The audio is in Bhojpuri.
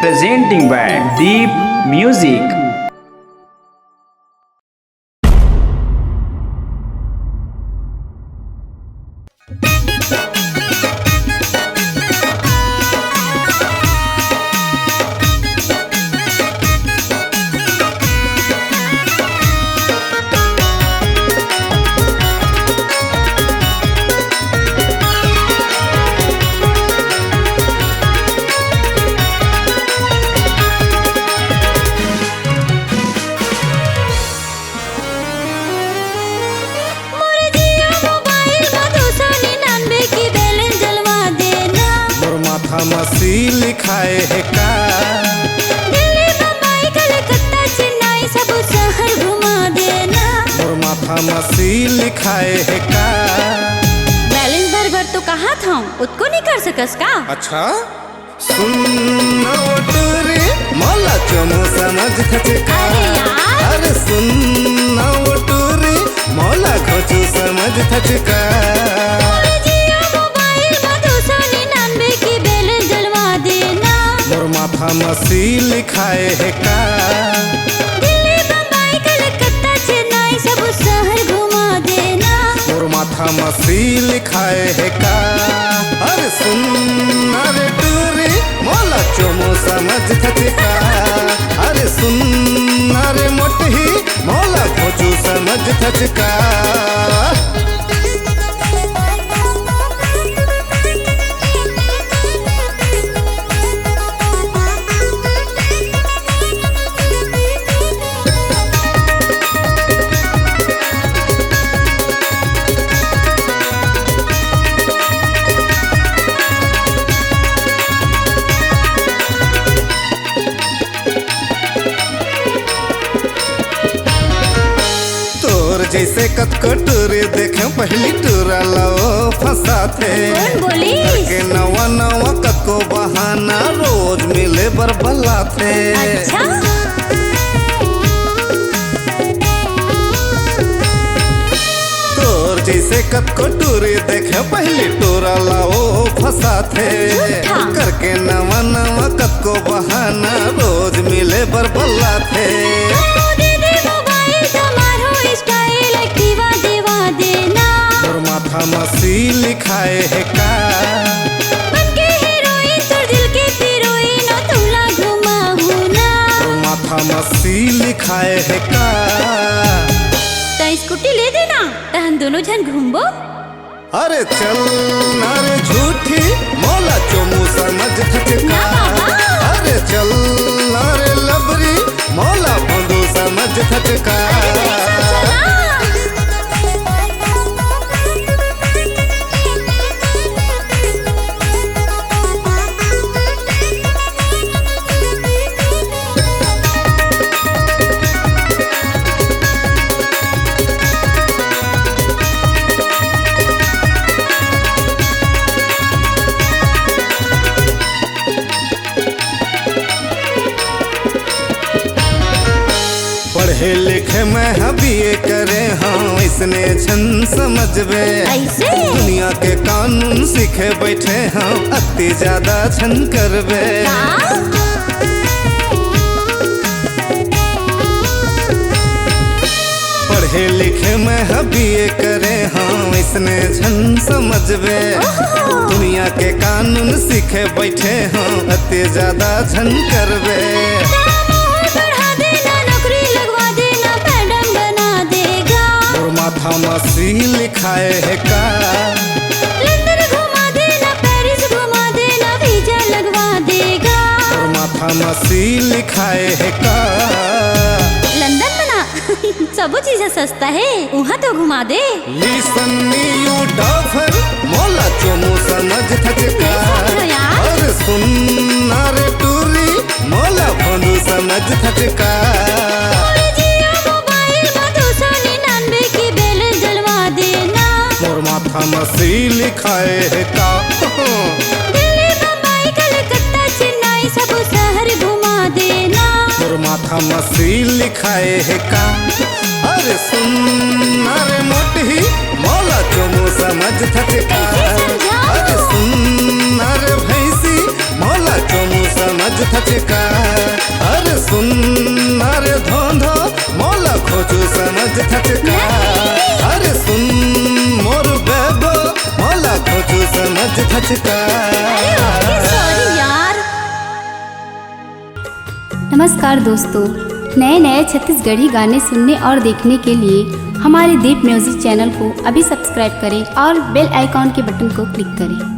presenting by Deep Music. मसी लिखाए है का दिल्ली बम्बई कलकत्ता चेन्नई सब शहर घुमा देना। मोर माथा मसी लिखाए है का बैलेंस भर तो कहा था उसको नहीं कर सकस का। अच्छा सुन रे मौला चमो समझ खचका। अरे यार अरे सुन रे मौला खोचू समझ खचका। माथा मसी लिखाए है का दिल्ली बम्बई कलकत्ता चेन्नई सब शहर घुमा देना। मोर माथा मसी लिखाए है का। अरे सुन अरे टूरी मौला चोमो समझ खचका। अरे सुन अरे मोटही मौला खोचू समझ खचका। जैसे कतको टूरे देखे पहली टूरा लो फंसा थे। कौन बोली के नवा नवा कतको बहाना रोज मिले बरबला थे। अच्छा तोर जैसे कतको टूरे देखे पहली टूरा लो फंसा थे। करके नवा नवा कतको बहाना रोज मिले बरबला थे। माथा मसी लिखाए है का बनके हीरोइन तोर दिल के हीरोइन तुला घुमाहू ना। माथा मसी लिखाए है का तो स्कूटी ले देना तो हम दोनों जन घूमबो। अरे चल अरे झूठी मौला चोमू समझ खचका। अरे चल अरे लबरी मौला बंधु समझ खचका। पढ़े लिखे में बीए करे हाँ इसने छन समझबे। ऐसे दुनिया के कानून सीखे बैठे हाँ अति ज्यादा छन करबे। पढ़े लिखे में बीए करे हाँ इसने छन समझबे। दुनिया के कानून सीखे बैठे हाँ अति ज्यादा छन करबे। माथा मसी लिखाए है का लंदन घुमा देना पेरिस घुमा देना वीजा लगवा देगा। और माथा मसी लिखाए है का लंदन में ना सब चीजें सस्ता है वहाँ तो घुमा दे। लिसन यू डॉफर मौला चोमू समझ खचका। और सुन अरे टूरी मौला बंधु समझ खचका। माथा मसी लिखाए है का दिल्ली बम्बई कलकत्ता चेन्नई सब शहर घुमा देना। मोर माथा मसी लिखाए है का। अरे सुन अरे मोटही मौला चोमू समझ खचका। अरे सुन अरे भैंसी मौला चोमू समझ थचका। अरे सुन अरे धोंधो मोला खोजू समझ थचका। अरे सुन मोर बेबो मोला खोजू समझ थचका। सॉरी यार। नमस्कार दोस्तों, नए नए छत्तीसगढ़ी गाने सुनने और देखने के लिए हमारे दीप म्यूजिक चैनल को अभी सब्सक्राइब करें और बेल आइकॉन के बटन को क्लिक करें।